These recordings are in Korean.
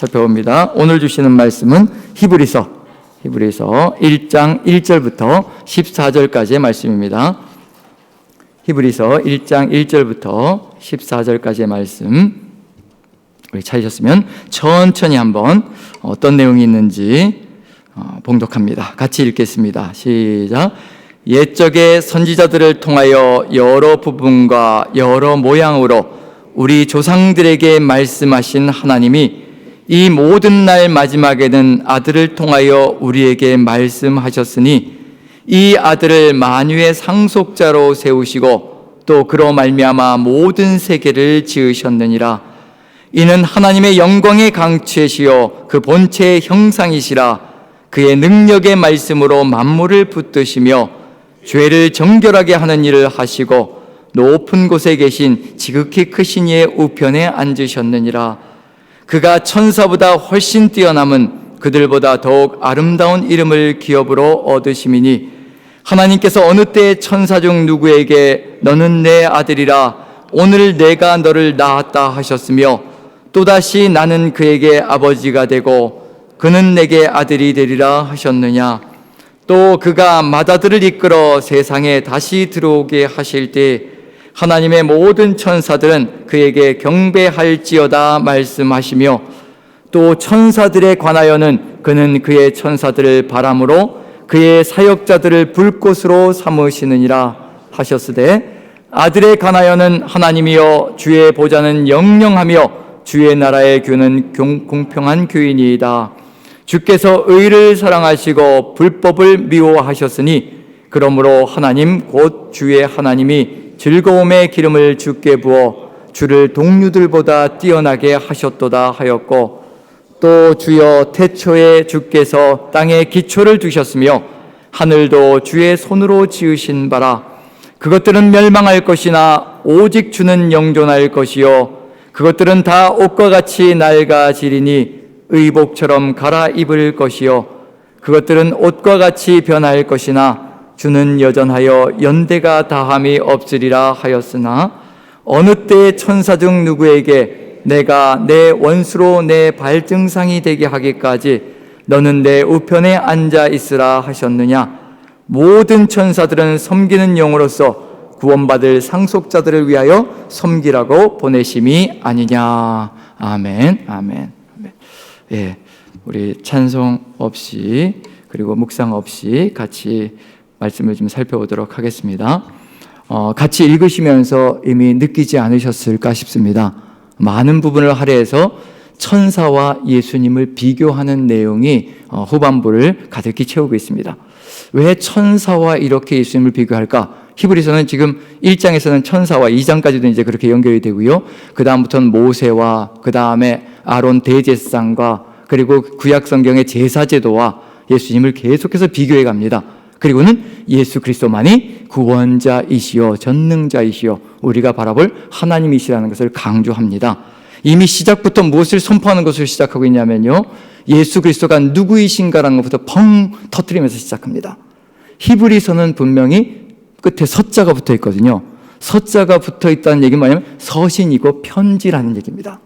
살펴봅니다. 오늘 주시는 말씀은 히브리서 1장 1절부터 14절까지의 말씀입니다. 히브리서 1장 1절부터 14절까지의 말씀, 우리 찾으셨으면 천천히 한번 어떤 내용이 있는지 봉독합니다. 같이 읽겠습니다. 시작. 옛적의 선지자들을 통하여 여러 부분과 여러 모양으로 우리 조상들에게 말씀하신 하나님이 이 모든 날 마지막에는 아들을 통하여 우리에게 말씀하셨으니 이 아들을 만유의 상속자로 세우시고 또 그로 말미암아 모든 세계를 지으셨느니라. 이는 하나님의 영광의 강체시요 그 본체의 형상이시라. 그의 능력의 말씀으로 만물을 붙드시며 죄를 정결하게 하는 일을 하시고 높은 곳에 계신 지극히 크신 이의 우편에 앉으셨느니라. 그가 천사보다 훨씬 뛰어남은 그들보다 더욱 아름다운 이름을 기업으로 얻으심이니 하나님께서 어느 때 천사 중 누구에게 너는 내 아들이라 오늘 내가 너를 낳았다 하셨으며 또다시 나는 그에게 아버지가 되고 그는 내게 아들이 되리라 하셨느냐. 또 그가 맏아들을 이끌어 세상에 다시 들어오게 하실 때 하나님의 모든 천사들은 그에게 경배할지어다 말씀하시며 또 천사들에 관하여는 그는 그의 천사들을 바람으로 그의 사역자들을 불꽃으로 삼으시느니라 하셨으되 아들에 관하여는 하나님이여 주의 보좌는 영영하며 주의 나라의 규는 공평한 규이니이다. 주께서 의를 사랑하시고 불법을 미워하셨으니 그러므로 하나님 곧 주의 하나님이 즐거움의 기름을 주께 부어 주를 동류들보다 뛰어나게 하셨도다 하였고 또 주여 태초에 주께서 땅에 기초를 두셨으며 하늘도 주의 손으로 지으신 바라. 그것들은 멸망할 것이나 오직 주는 영존할 것이요 그것들은 다 옷과 같이 낡아지리니 의복처럼 갈아입을 것이요 그것들은 옷과 같이 변할 것이나 주는 여전하여 연대가 다함이 없으리라 하였으나 어느 때의 천사 중 누구에게 내가 내 원수로 내 발등상이 되게 하기까지 너는 내 우편에 앉아 있으라 하셨느냐. 모든 천사들은 섬기는 영으로서 구원받을 상속자들을 위하여 섬기라고 보내심이 아니냐. 아멘, 아멘. 예, 우리 찬송 없이 그리고 묵상 없이 같이 말씀을 좀 살펴보도록 하겠습니다. 같이 읽으시면서 이미 느끼지 않으셨을까 싶습니다. 많은 부분을 할애해서 천사와 예수님을 비교하는 내용이 후반부를 가득히 채우고 있습니다. 왜 천사와 이렇게 예수님을 비교할까? 히브리서는 지금 1장에서는 천사와 2장까지도 이제 그렇게 연결이 되고요. 그 다음부터는 모세와 그 다음에 아론 대제사장과 그리고 구약 성경의 제사제도와 예수님을 계속해서 비교해 갑니다. 그리고는 예수 그리스도만이 구원자이시요 전능자이시요 우리가 바라볼 하나님이시라는 것을 강조합니다. 이미 시작부터 무엇을 선포하는 것을 시작하고 있냐면요, 예수 그리스도가 누구이신가라는 것부터 펑 터뜨리면서 시작합니다. 히브리서는 분명히 끝에 서자가 붙어 있거든요. 서자가 붙어 있다는 얘기는 뭐냐면 서신이고 편지라는 얘기입니다.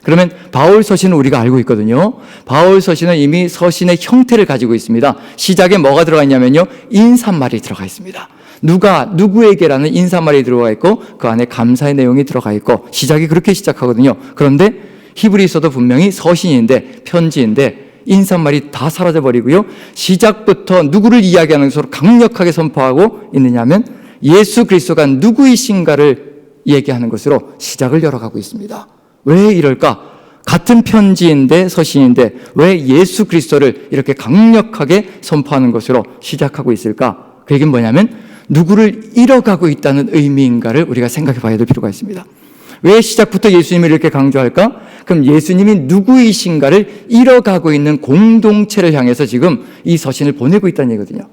그러면 바울 서신은 우리가 알고 있거든요. 바울 서신은 이미 서신의 형태를 가지고 있습니다. 시작에 뭐가 들어가 있냐면요, 인사말이 들어가 있습니다. 누가 누구에게라는 인사말이 들어가 있고 그 안에 감사의 내용이 들어가 있고 시작이 그렇게 시작하거든요. 그런데 히브리서도 분명히 서신인데 편지인데 인사말이 다 사라져버리고요, 시작부터 누구를 이야기하는 것으로 강력하게 선포하고 있느냐면 예수 그리스도가 누구이신가를 얘기하는 것으로 시작을 열어가고 있습니다. 왜 이럴까? 같은 편지인데 서신인데 왜 예수 그리스도를 이렇게 강력하게 선포하는 것으로 시작하고 있을까? 그 얘기는 뭐냐면 누구를 잃어가고 있다는 의미인가를 우리가 생각해 봐야 될 필요가 있습니다. 왜 시작부터 예수님을 이렇게 강조할까? 그럼 예수님이 누구이신가를 잃어가고 있는 공동체를 향해서 지금 이 서신을 보내고 있다는 얘기거든요.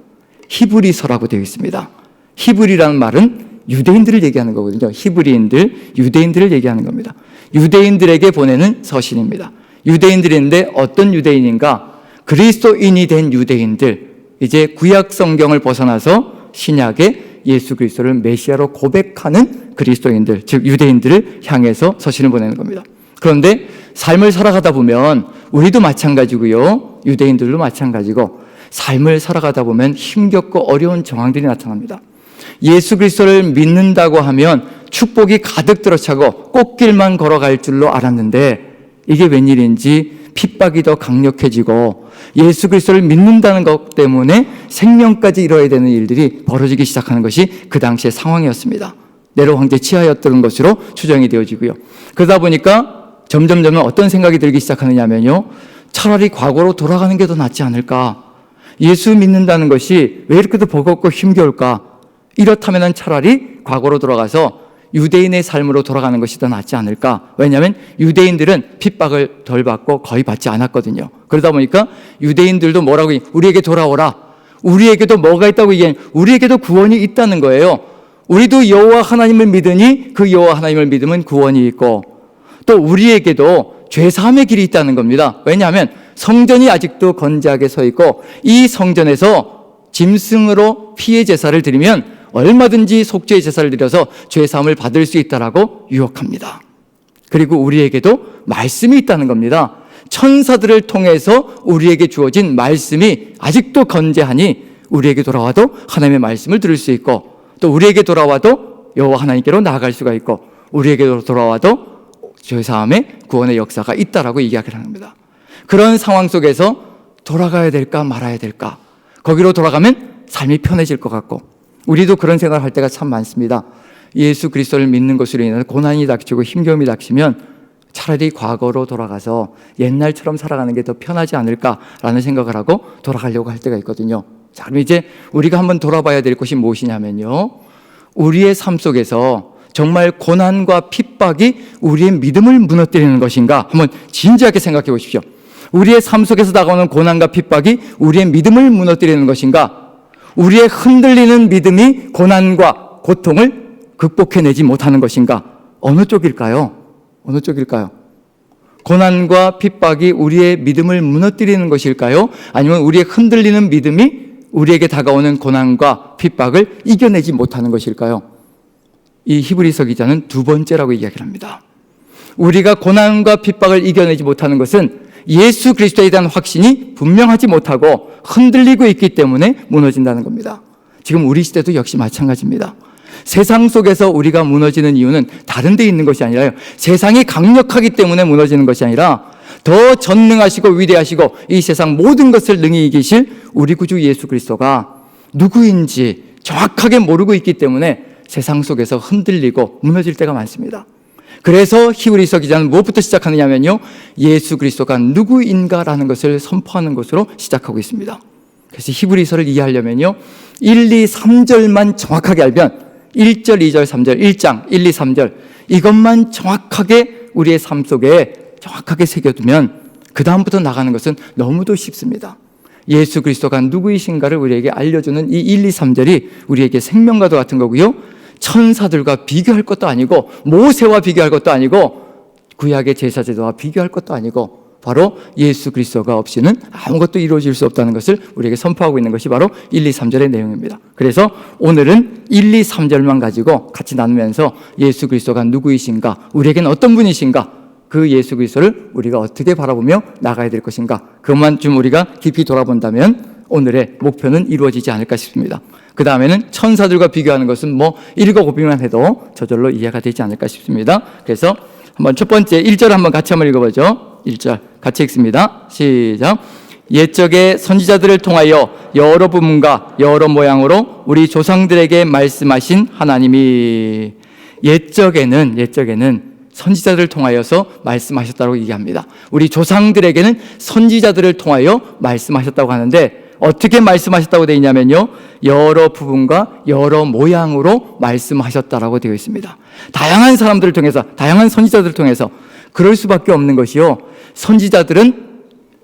히브리서라고 되어 있습니다. 히브리라는 말은 유대인들을 얘기하는 거거든요. 히브리인들, 유대인들을 얘기하는 겁니다. 유대인들에게 보내는 서신입니다. 유대인들인데 어떤 유대인인가? 그리스도인이 된 유대인들, 이제 구약 성경을 벗어나서 신약의 예수 그리스도를 메시아로 고백하는 그리스도인들, 즉 유대인들을 향해서 서신을 보내는 겁니다. 그런데 삶을 살아가다 보면 우리도 마찬가지고요. 유대인들도 마찬가지고 삶을 살아가다 보면 힘겹고 어려운 정황들이 나타납니다. 예수 그리스도를 믿는다고 하면 축복이 가득 들어차고 꽃길만 걸어갈 줄로 알았는데 이게 웬일인지 핍박이 더 강력해지고 예수 그리스도를 믿는다는 것 때문에 생명까지 이뤄야 되는 일들이 벌어지기 시작하는 것이 그 당시의 상황이었습니다. 네로 황제 치하였던 것으로 추정이 되어지고요. 그러다 보니까 점점 어떤 생각이 들기 시작하느냐면요. 차라리 과거로 돌아가는 게 더 낫지 않을까? 예수 믿는다는 것이 왜 이렇게도 버겁고 힘겨울까? 이렇다면 차라리 과거로 돌아가서 유대인의 삶으로 돌아가는 것이 더 낫지 않을까? 왜냐하면 유대인들은 핍박을 덜 받고 거의 받지 않았거든요. 그러다 보니까 유대인들도 뭐라고 우리에게 돌아오라. 우리에게도 뭐가 있다고 얘기하면 우리에게도 구원이 있다는 거예요. 우리도 여호와 하나님을 믿으니 그 여호와 하나님을 믿으면 구원이 있고 또 우리에게도 죄사함의 길이 있다는 겁니다. 왜냐하면 성전이 아직도 건재하게 서 있고 이 성전에서 짐승으로 피해 제사를 드리면 얼마든지 속죄의 제사를 드려서 죄사함을 받을 수 있다라고 유혹합니다. 그리고 우리에게도 말씀이 있다는 겁니다. 천사들을 통해서 우리에게 주어진 말씀이 아직도 건재하니 우리에게 돌아와도 하나님의 말씀을 들을 수 있고 또 우리에게 돌아와도 여호와 하나님께로 나아갈 수가 있고 우리에게 돌아와도 죄사함의 구원의 역사가 있다라고 이야기를 합니다. 그런 상황 속에서 돌아가야 될까 말아야 될까? 거기로 돌아가면 삶이 편해질 것 같고 우리도 그런 생각을 할 때가 참 많습니다. 예수 그리스도를 믿는 것으로 인해서 고난이 닥치고 힘겨움이 닥치면 차라리 과거로 돌아가서 옛날처럼 살아가는 게 더 편하지 않을까라는 생각을 하고 돌아가려고 할 때가 있거든요. 자, 그럼 이제 우리가 한번 돌아봐야 될 것이 무엇이냐면요. 우리의 삶 속에서 정말 고난과 핍박이 우리의 믿음을 무너뜨리는 것인가? 한번 진지하게 생각해 보십시오. 우리의 삶 속에서 다가오는 고난과 핍박이 우리의 믿음을 무너뜨리는 것인가? 우리의 흔들리는 믿음이 고난과 고통을 극복해내지 못하는 것인가? 어느 쪽일까요? 어느 쪽일까요? 고난과 핍박이 우리의 믿음을 무너뜨리는 것일까요? 아니면 우리의 흔들리는 믿음이 우리에게 다가오는 고난과 핍박을 이겨내지 못하는 것일까요? 이 히브리서 기자는 두 번째라고 이야기를 합니다. 우리가 고난과 핍박을 이겨내지 못하는 것은 예수 그리스도에 대한 확신이 분명하지 못하고 흔들리고 있기 때문에 무너진다는 겁니다. 지금 우리 시대도 역시 마찬가지입니다. 세상 속에서 우리가 무너지는 이유는 다른 데 있는 것이 아니라요. 세상이 강력하기 때문에 무너지는 것이 아니라 더 전능하시고 위대하시고 이 세상 모든 것을 능히 이기실 우리 구주 예수 그리스도가 누구인지 정확하게 모르고 있기 때문에 세상 속에서 흔들리고 무너질 때가 많습니다. 그래서 히브리서 기자는 무엇부터 시작하느냐면요. 예수 그리스도가 누구인가라는 것을 선포하는 것으로 시작하고 있습니다. 그래서 히브리서를 이해하려면요. 1, 2, 3절만 정확하게 알면 1절, 2절, 3절, 1장, 1, 2, 3절 이것만 정확하게 우리의 삶 속에 정확하게 새겨두면 그 다음부터 나가는 것은 너무도 쉽습니다. 예수 그리스도가 누구이신가를 우리에게 알려주는 이 1, 2, 3절이 우리에게 생명과도 같은 거고요. 천사들과 비교할 것도 아니고 모세와 비교할 것도 아니고 구약의 제사제도와 비교할 것도 아니고 바로 예수 그리스도가 없이는 아무것도 이루어질 수 없다는 것을 우리에게 선포하고 있는 것이 바로 1, 2, 3절의 내용입니다. 그래서 오늘은 1, 2, 3절만 가지고 같이 나누면서 예수 그리스도가 누구이신가, 우리에게는 어떤 분이신가, 그 예수 그리스도를 우리가 어떻게 바라보며 나가야 될 것인가, 그것만 좀 우리가 깊이 돌아본다면 오늘의 목표는 이루어지지 않을까 싶습니다. 그 다음에는 천사들과 비교하는 것은 뭐 읽어보기만 해도 저절로 이해가 되지 않을까 싶습니다. 그래서 한번 첫 번째 1절 한번 같이 한번 읽어보죠. 1절 같이 읽습니다. 시작. 옛적의 선지자들을 통하여 여러 부문과 여러 모양으로 우리 조상들에게 말씀하신 하나님이 옛적에는 선지자들을 통하여서 말씀하셨다고 얘기합니다. 우리 조상들에게는 선지자들을 통하여 말씀하셨다고 하는데 어떻게 말씀하셨다고 되어 있냐면요. 여러 부분과 여러 모양으로 말씀하셨다라고 되어 있습니다. 다양한 사람들을 통해서, 다양한 선지자들을 통해서 그럴 수밖에 없는 것이요. 선지자들은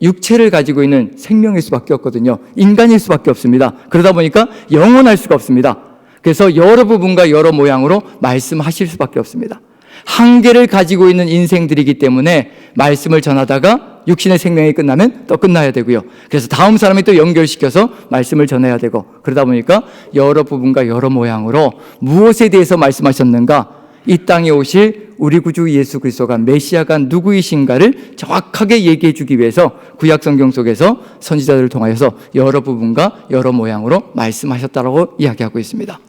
육체를 가지고 있는 생명일 수밖에 없거든요. 인간일 수밖에 없습니다. 그러다 보니까 영원할 수가 없습니다. 그래서 여러 부분과 여러 모양으로 말씀하실 수밖에 없습니다. 한계를 가지고 있는 인생들이기 때문에 말씀을 전하다가 육신의 생명이 끝나면 또 끝나야 되고요. 그래서 다음 사람이 또 연결시켜서 말씀을 전해야 되고 그러다 보니까 여러 부분과 여러 모양으로 무엇에 대해서 말씀하셨는가? 이 땅에 오실 우리 구주 예수 그리스도가 메시아가 누구이신가를 정확하게 얘기해 주기 위해서 구약 성경 속에서 선지자들을 통하여서 여러 부분과 여러 모양으로 말씀하셨다고 이야기하고 있습니다.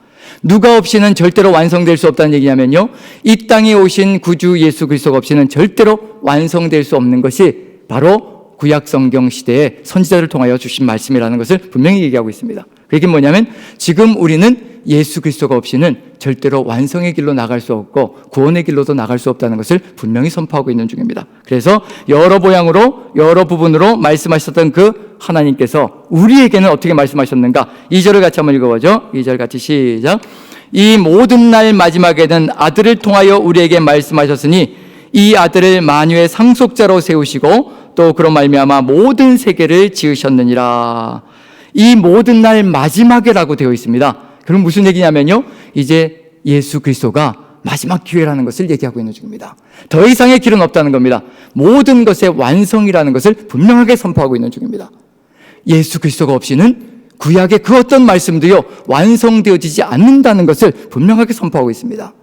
누가 없이는 절대로 완성될 수 없다는 얘기냐면요, 이 땅에 오신 구주 예수 그리스도가 없이는 절대로 완성될 수 없는 것이 바로 구약 성경 시대에 선지자를 통하여 주신 말씀이라는 것을 분명히 얘기하고 있습니다. 그게 뭐냐면 지금 우리는 예수 그리스도가 없이는 절대로 완성의 길로 나갈 수 없고 구원의 길로도 나갈 수 없다는 것을 분명히 선포하고 있는 중입니다. 그래서 여러 모양으로 여러 부분으로 말씀하셨던 그 하나님께서 우리에게는 어떻게 말씀하셨는가? 2절을 같이 한번 읽어보죠. 2절 같이 시작. 이 모든 날 마지막에는 아들을 통하여 우리에게 말씀하셨으니 이 아들을 만유의 상속자로 세우시고 또 그런 말미암아 모든 세계를 지으셨느니라. 이 모든 날 마지막에라고 되어 있습니다. 그럼 무슨 얘기냐면요, 이제 예수 그리스도가 마지막 기회라는 것을 얘기하고 있는 중입니다. 더 이상의 길은 없다는 겁니다. 모든 것의 완성이라는 것을 분명하게 선포하고 있는 중입니다. 예수 그리스도가 없이는 구약의 그 어떤 말씀도요 완성되어지지 않는다는 것을 분명하게 선포하고 있습니다.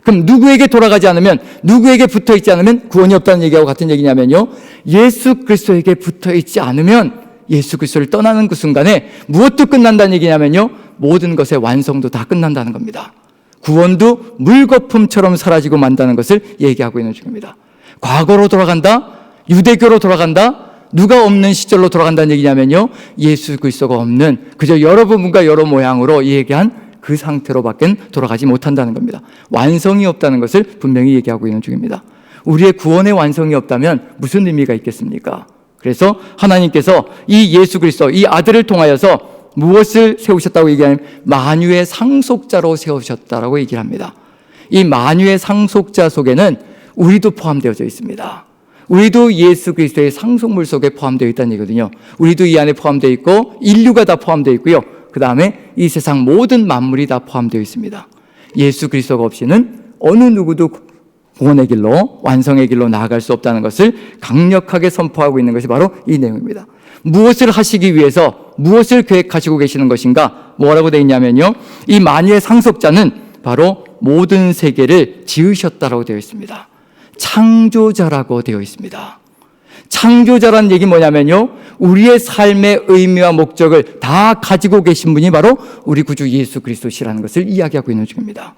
그럼 누구에게 돌아가지 않으면, 누구에게 붙어있지 않으면 구원이 없다는 얘기하고 같은 얘기냐면요, 예수 그리스도에게 붙어있지 않으면, 예수 그리스도를 떠나는 그 순간에 무엇도 끝난다는 얘기냐면요, 모든 것의 완성도 다 끝난다는 겁니다. 구원도 물거품처럼 사라지고 만다는 것을 얘기하고 있는 중입니다. 과거로 돌아간다, 유대교로 돌아간다, 누가 없는 시절로 돌아간다는 얘기냐면요, 예수 그리스도가 없는 그저 여러 부분과 여러 모양으로 얘기한 그 상태로밖에 돌아가지 못한다는 겁니다. 완성이 없다는 것을 분명히 얘기하고 있는 중입니다. 우리의 구원의 완성이 없다면 무슨 의미가 있겠습니까? 그래서 하나님께서 이 예수 그리스도, 이 아들을 통하여서 무엇을 세우셨다고 얘기하면 만유의 상속자로 세우셨다라고 얘기를 합니다. 이 만유의 상속자 속에는 우리도 포함되어져 있습니다. 우리도 예수 그리스도의 상속물 속에 포함되어 있다는 얘기거든요. 우리도 이 안에 포함되어 있고 인류가 다 포함되어 있고요. 그 다음에 이 세상 모든 만물이 다 포함되어 있습니다. 예수 그리스도가 없이는 어느 누구도 구원의 길로, 완성의 길로 나아갈 수 없다는 것을 강력하게 선포하고 있는 것이 바로 이 내용입니다. 무엇을 하시기 위해서 무엇을 계획하시고 계시는 것인가? 뭐라고 되어 있냐면요, 이 만유의 상속자는 바로 모든 세계를 지으셨다라고 되어 있습니다. 창조자라고 되어 있습니다. 창조자라는 얘기 뭐냐면요, 우리의 삶의 의미와 목적을 다 가지고 계신 분이 바로 우리 구주 예수 그리스도시라는 것을 이야기하고 있는 중입니다.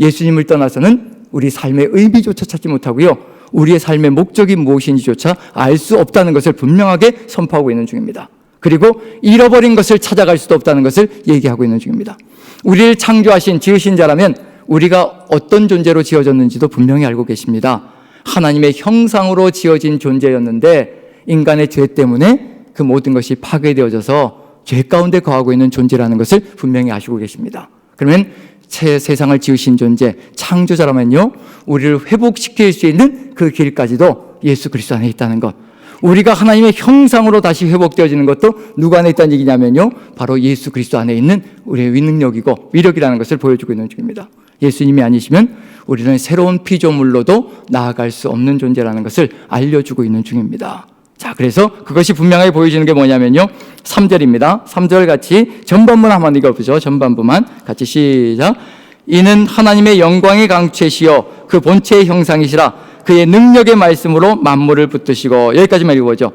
예수님을 떠나서는 우리 삶의 의미조차 찾지 못하고요, 우리의 삶의 목적이 무엇인지조차 알 수 없다는 것을 분명하게 선포하고 있는 중입니다. 그리고 잃어버린 것을 찾아갈 수도 없다는 것을 얘기하고 있는 중입니다. 우리를 창조하신, 지으신 자라면 우리가 어떤 존재로 지어졌는지도 분명히 알고 계십니다. 하나님의 형상으로 지어진 존재였는데 인간의 죄 때문에 그 모든 것이 파괴되어져서 죄 가운데 거하고 있는 존재라는 것을 분명히 아시고 계십니다. 그러면 세상을 지으신 존재, 창조자라면요, 우리를 회복시킬 수 있는 그 길까지도 예수 그리스도 안에 있다는 것, 우리가 하나님의 형상으로 다시 회복되어지는 것도 누구 안에 있다는 얘기냐면요, 바로 예수 그리스도 안에 있는 우리의 위능력이고 위력이라는 것을 보여주고 있는 중입니다. 예수님이 아니시면 우리는 새로운 피조물로도 나아갈 수 없는 존재라는 것을 알려주고 있는 중입니다. 자, 그래서 그것이 분명하게 보여지는 게 뭐냐면요, 3절입니다. 3절 같이 전반부만 한번 읽어보죠. 전반부만 같이 시작. 이는 하나님의 영광의 강체시여 그 본체의 형상이시라 그의 능력의 말씀으로 만물을 붙드시고, 여기까지만 읽어보죠.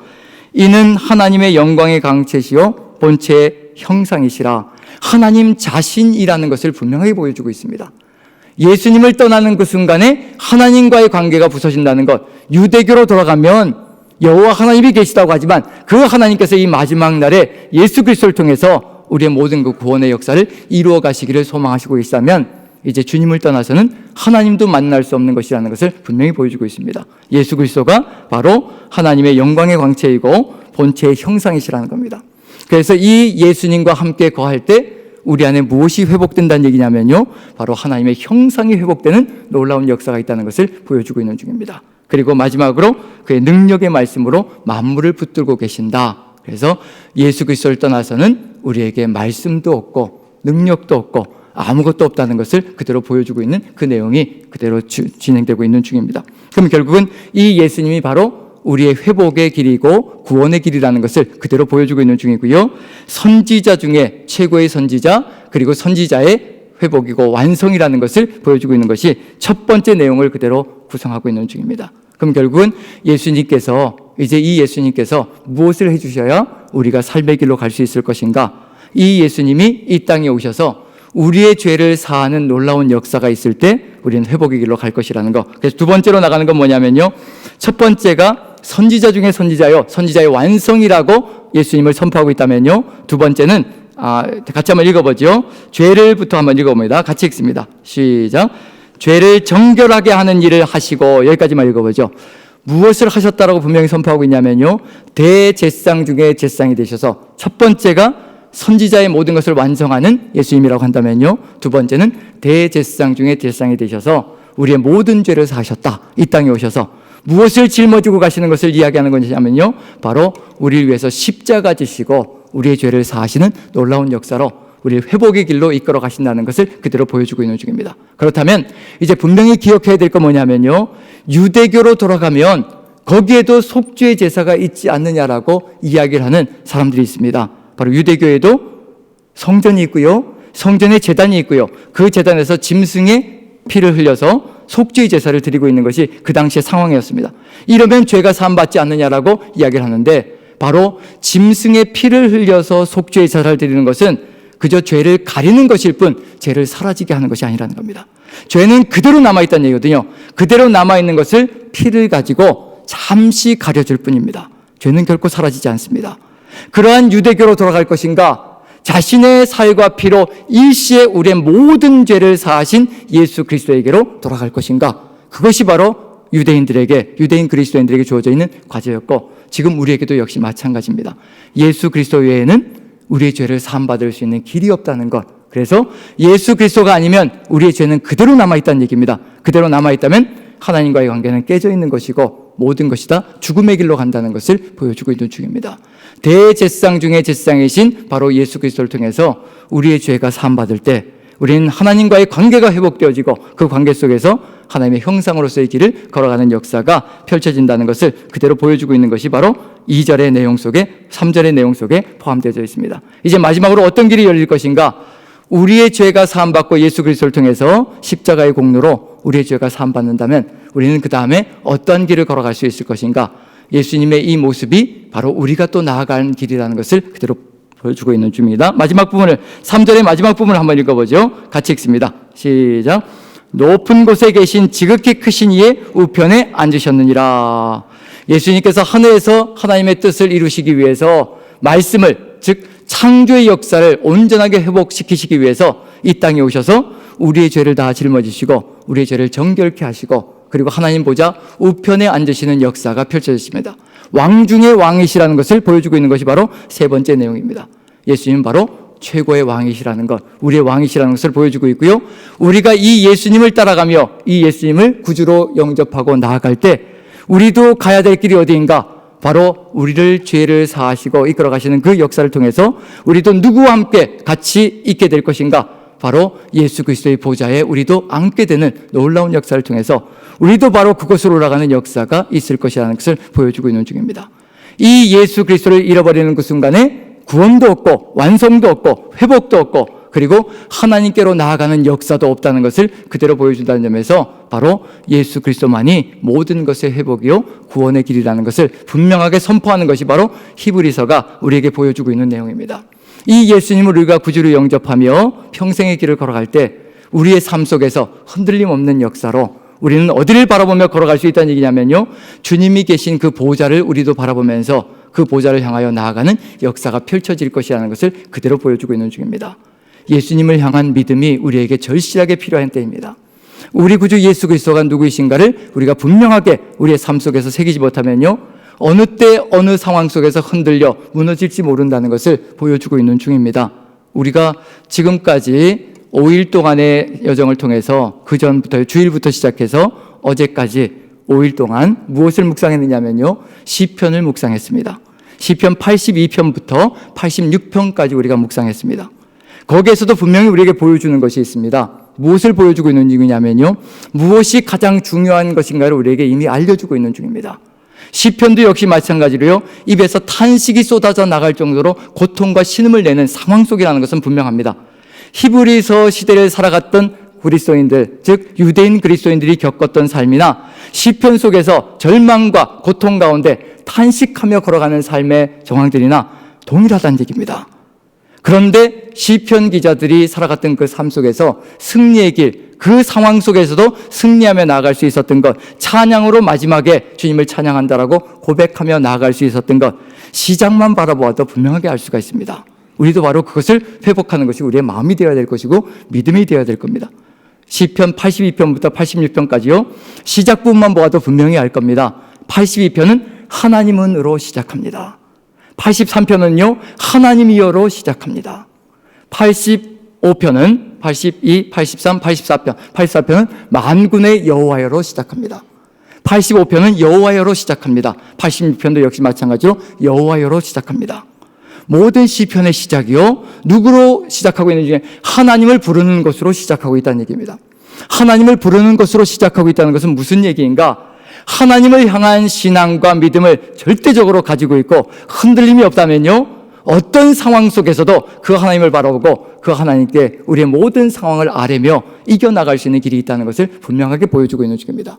이는 하나님의 영광의 강체시여 본체의 형상이시라. 하나님 자신이라는 것을 분명하게 보여주고 있습니다. 예수님을 떠나는 그 순간에 하나님과의 관계가 부서진다는 것, 유대교로 돌아가면 여호와 하나님이 계시다고 하지만 그 하나님께서 이 마지막 날에 예수 그리스도를 통해서 우리의 모든 그 구원의 역사를 이루어 가시기를 소망하시고 있다면, 이제 주님을 떠나서는 하나님도 만날 수 없는 것이라는 것을 분명히 보여주고 있습니다. 예수 그리스도가 바로 하나님의 영광의 광채이고 본체의 형상이시라는 겁니다. 그래서 이 예수님과 함께 거할 때 우리 안에 무엇이 회복된다는 얘기냐면요, 바로 하나님의 형상이 회복되는 놀라운 역사가 있다는 것을 보여주고 있는 중입니다. 그리고 마지막으로 그의 능력의 말씀으로 만물을 붙들고 계신다. 그래서 예수 그리스도를 떠나서는 우리에게 말씀도 없고 능력도 없고 아무것도 없다는 것을 그대로 보여주고 있는 그 내용이 그대로 진행되고 있는 중입니다. 그럼 결국은 이 예수님이 바로 우리의 회복의 길이고 구원의 길이라는 것을 그대로 보여주고 있는 중이고요, 선지자 중에 최고의 선지자, 그리고 선지자의 회복이고 완성이라는 것을 보여주고 있는 것이 첫 번째 내용을 그대로 구성하고 있는 중입니다. 그럼 결국은 예수님께서 이제 이 예수님께서 무엇을 해주셔야 우리가 삶의 길로 갈 수 있을 것인가? 이 예수님이 이 땅에 오셔서 우리의 죄를 사하는 놀라운 역사가 있을 때 우리는 회복의 길로 갈 것이라는 것. 그래서 두 번째로 나가는 건 뭐냐면요, 첫 번째가 선지자 중에 선지자요, 선지자의 완성이라고 예수님을 선포하고 있다면요, 두 번째는 같이 한번 읽어보죠. 죄를부터 한번 읽어봅니다. 같이 읽습니다. 시작. 죄를 정결하게 하는 일을 하시고, 여기까지만 읽어보죠. 무엇을 하셨다라고 분명히 선포하고 있냐면요, 대제사장 중에 제사장이 되셔서 첫 번째가 선지자의 모든 것을 완성하는 예수님이라고 한다면요, 두 번째는 대제사장 중에 제사장이 되셔서 우리의 모든 죄를 사하셨다. 이 땅에 오셔서 무엇을 짊어지고 가시는 것을 이야기하는 것이냐면요, 바로 우리를 위해서 십자가 지시고 우리의 죄를 사하시는 놀라운 역사로 우리를 회복의 길로 이끌어 가신다는 것을 그대로 보여주고 있는 중입니다. 그렇다면 이제 분명히 기억해야 될 건 뭐냐면요, 유대교로 돌아가면 거기에도 속죄의 제사가 있지 않느냐라고 이야기를 하는 사람들이 있습니다. 바로 유대교에도 성전이 있고요, 성전에 제단이 있고요, 그 제단에서 짐승의 피를 흘려서 속죄의 제사를 드리고 있는 것이 그 당시의 상황이었습니다. 이러면 죄가 사함받지 않느냐라고 이야기를 하는데, 바로 짐승의 피를 흘려서 속죄의 제사를 드리는 것은 그저 죄를 가리는 것일 뿐 죄를 사라지게 하는 것이 아니라는 겁니다. 죄는 그대로 남아있다는 얘기거든요. 그대로 남아있는 것을 피를 가지고 잠시 가려줄 뿐입니다. 죄는 결코 사라지지 않습니다. 그러한 유대교로 돌아갈 것인가, 자신의 살과 피로 일시에 우리의 모든 죄를 사하신 예수 그리스도에게로 돌아갈 것인가, 그것이 바로 유대인 그리스도인들에게 주어져 있는 과제였고, 지금 우리에게도 역시 마찬가지입니다. 예수 그리스도 외에는 우리의 죄를 사함받을 수 있는 길이 없다는 것. 그래서 예수 그리스도가 아니면 우리의 죄는 그대로 남아있다는 얘기입니다. 그대로 남아있다면 하나님과의 관계는 깨져 있는 것이고 모든 것이 다 죽음의 길로 간다는 것을 보여주고 있는 중입니다. 대제사장 중에 제사장이신 바로 예수 그리스도를 통해서 우리의 죄가 사함받을 때 우리는 하나님과의 관계가 회복되어지고 그 관계 속에서 하나님의 형상으로서의 길을 걸어가는 역사가 펼쳐진다는 것을 그대로 보여주고 있는 것이 바로 2절의 내용 속에, 3절의 내용 속에 포함되어 있습니다. 이제 마지막으로 어떤 길이 열릴 것인가? 우리의 죄가 사함받고 예수 그리스도를 통해서 십자가의 공로로 우리의 죄가 사함받는다면 우리는 그 다음에 어떤 길을 걸어갈 수 있을 것인가? 예수님의 이 모습이 바로 우리가 또 나아가는 길이라는 것을 그대로 보여주고 있는 중입니다. 마지막 부분을, 3절의 마지막 부분을 한번 읽어보죠. 같이 읽습니다. 시작. 높은 곳에 계신 지극히 크신 이의 우편에 앉으셨느니라. 예수님께서 하늘에서 하나님의 뜻을 이루시기 위해서 말씀을, 즉 창조의 역사를 온전하게 회복시키시기 위해서 이 땅에 오셔서 우리의 죄를 다 짊어지시고 우리의 죄를 정결케 하시고 그리고 하나님 보좌 우편에 앉으시는 역사가 펼쳐졌습니다. 왕 중의 왕이시라는 것을 보여주고 있는 것이 바로 세 번째 내용입니다. 예수님은 바로 최고의 왕이시라는 것, 우리의 왕이시라는 것을 보여주고 있고요, 우리가 이 예수님을 따라가며 이 예수님을 구주로 영접하고 나아갈 때 우리도 가야 될 길이 어디인가? 바로 우리를 죄를 사하시고 이끌어 가시는 그 역사를 통해서 우리도 누구와 함께 같이 있게 될 것인가? 바로 예수 그리스도의 보좌에 우리도 앉게 되는 놀라운 역사를 통해서 우리도 바로 그곳으로 올라가는 역사가 있을 것이라는 것을 보여주고 있는 중입니다. 이 예수 그리스도를 잃어버리는 그 순간에 구원도 없고 완성도 없고 회복도 없고 그리고 하나님께로 나아가는 역사도 없다는 것을 그대로 보여준다는 점에서 바로 예수 그리스도만이 모든 것의 회복이요 구원의 길이라는 것을 분명하게 선포하는 것이 바로 히브리서가 우리에게 보여주고 있는 내용입니다. 이 예수님을 우리가 구주로 영접하며 평생의 길을 걸어갈 때 우리의 삶 속에서 흔들림 없는 역사로 우리는 어디를 바라보며 걸어갈 수 있다는 얘기냐면요, 주님이 계신 그 보좌를 우리도 바라보면서 그 보좌를 향하여 나아가는 역사가 펼쳐질 것이라는 것을 그대로 보여주고 있는 중입니다. 예수님을 향한 믿음이 우리에게 절실하게 필요한 때입니다. 우리 구주 예수 그리스도가 누구이신가를 우리가 분명하게 우리의 삶 속에서 새기지 못하면요, 어느 때 어느 상황 속에서 흔들려 무너질지 모른다는 것을 보여주고 있는 중입니다. 우리가 지금까지 5일 동안의 여정을 통해서 그 전부터 주일부터 시작해서 어제까지 5일 동안 무엇을 묵상했느냐면요, 시편을 묵상했습니다. 시편 82편부터 86편까지 우리가 묵상했습니다. 거기에서도 분명히 우리에게 보여주는 것이 있습니다. 무엇을 보여주고 있는 중이냐면요, 무엇이 가장 중요한 것인가를 우리에게 이미 알려주고 있는 중입니다. 시편도 역시 마찬가지로요, 입에서 탄식이 쏟아져 나갈 정도로 고통과 신음을 내는 상황 속이라는 것은 분명합니다. 히브리서 시대를 살아갔던 그리스도인들, 즉 유대인 그리스도인들이 겪었던 삶이나 시편 속에서 절망과 고통 가운데 탄식하며 걸어가는 삶의 정황들이나 동일하다는 얘기입니다. 그런데 시편 기자들이 살아갔던 그 삶 속에서 승리의 길, 그 상황 속에서도 승리하며 나아갈 수 있었던 것, 찬양으로 마지막에 주님을 찬양한다라고 고백하며 나아갈 수 있었던 것, 시작만 바라보아도 분명하게 알 수가 있습니다. 우리도 바로 그것을 회복하는 것이 우리의 마음이 되어야 될 것이고 믿음이 되어야 될 겁니다. 시편 82편부터 86편까지요. 시작 부분만 보아도 분명히 알 겁니다. 82편은 하나님은으로 시작합니다. 83편은요. 하나님이여로 시작합니다. 85편은 82, 83, 84편. 84편은 만군의 여호와여로 시작합니다. 85편은 여호와여로 시작합니다. 86편도 역시 마찬가지로 여호와여로 시작합니다. 모든 시편의 시작이요. 누구로 시작하고 있는 중에 하나님을 부르는 것으로 시작하고 있다는 얘기입니다. 하나님을 부르는 것으로 시작하고 있다는 것은 무슨 얘기인가? 하나님을 향한 신앙과 믿음을 절대적으로 가지고 있고 흔들림이 없다면요. 어떤 상황 속에서도 그 하나님을 바라보고 그 하나님께 우리의 모든 상황을 아뢰며 이겨나갈 수 있는 길이 있다는 것을 분명하게 보여주고 있는 중입니다.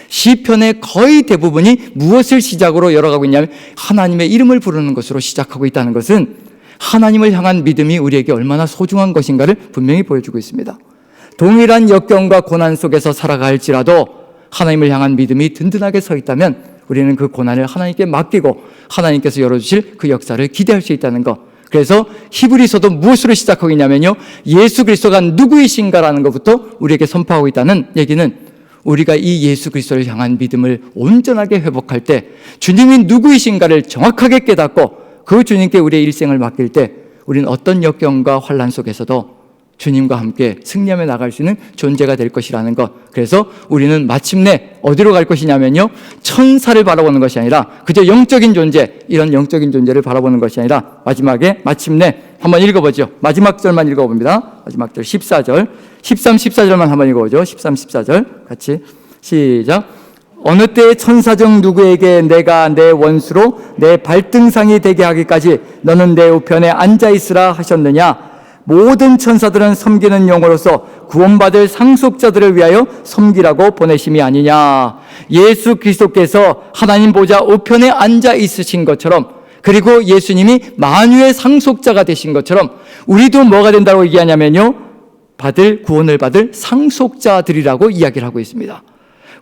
시편의 거의 대부분이 무엇을 시작으로 열어가고 있냐면 하나님의 이름을 부르는 것으로 시작하고 있다는 것은 하나님을 향한 믿음이 우리에게 얼마나 소중한 것인가를 분명히 보여주고 있습니다. 동일한 역경과 고난 속에서 살아갈지라도 하나님을 향한 믿음이 든든하게 서 있다면 우리는 그 고난을 하나님께 맡기고 하나님께서 열어주실 그 역사를 기대할 수 있다는 것. 그래서 히브리서도 무엇으로 시작하고 있냐면요. 예수 그리스도가 누구이신가라는 것부터 우리에게 선포하고 있다는 얘기는 우리가 이 예수 그리스도를 향한 믿음을 온전하게 회복할 때 주님이 누구이신가를 정확하게 깨닫고 그 주님께 우리의 일생을 맡길 때 우리는 어떤 역경과 환난 속에서도 주님과 함께 승리하며 나갈 수 있는 존재가 될 것이라는 것. 그래서 우리는 마침내 어디로 갈 것이냐면요. 천사를 바라보는 것이 아니라 그저 영적인 존재, 이런 영적인 존재를 바라보는 것이 아니라 마지막에 마침내 한번 읽어보죠. 마지막 절만 읽어봅니다. 마지막 절 14절, 13, 14절만 한번 읽어보죠. 13, 14절 같이 시작. 어느 때에 천사 중 누구에게 내가 내 원수로 내 발등상이 되게 하기까지 너는 내 우편에 앉아있으라 하셨느냐. 모든 천사들은 섬기는 용어로서 구원받을 상속자들을 위하여 섬기라고 보내심이 아니냐. 예수 그리스도께서 하나님 보좌 우편에 앉아 있으신 것처럼, 그리고 예수님이 만유의 상속자가 되신 것처럼 우리도 뭐가 된다고 얘기하냐면요, 구원을 받을 상속자들이라고 이야기를 하고 있습니다.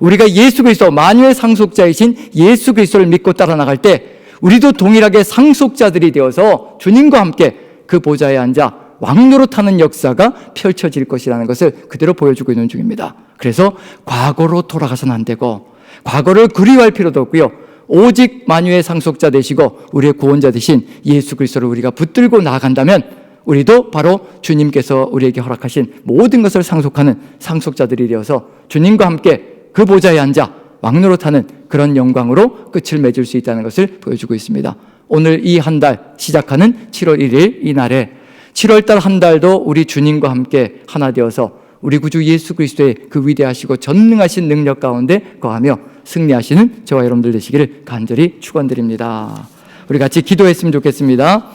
우리가 예수 그리스도, 만유의 상속자이신 예수 그리스도를 믿고 따라 나갈 때 우리도 동일하게 상속자들이 되어서 주님과 함께 그 보좌에 앉아 왕노릇하는 역사가 펼쳐질 것이라는 것을 그대로 보여주고 있는 중입니다. 그래서 과거로 돌아가서는 안 되고 과거를 그리워할 필요도 없고요. 오직 만유의 상속자 되시고 우리의 구원자 되신 예수 그리스도를 우리가 붙들고 나아간다면 우리도 바로 주님께서 우리에게 허락하신 모든 것을 상속하는 상속자들이 되어서 주님과 함께 그 보좌에 앉아 왕노릇하는 그런 영광으로 끝을 맺을 수 있다는 것을 보여주고 있습니다. 오늘 이 한 달 시작하는 7월 1일 이 날에 7월달 한 달도 우리 주님과 함께 하나 되어서 우리 구주 예수 그리스도의 그 위대하시고 전능하신 능력 가운데 거하며 승리하시는 저와 여러분들 되시기를 간절히 축원드립니다. 우리 같이 기도했으면 좋겠습니다.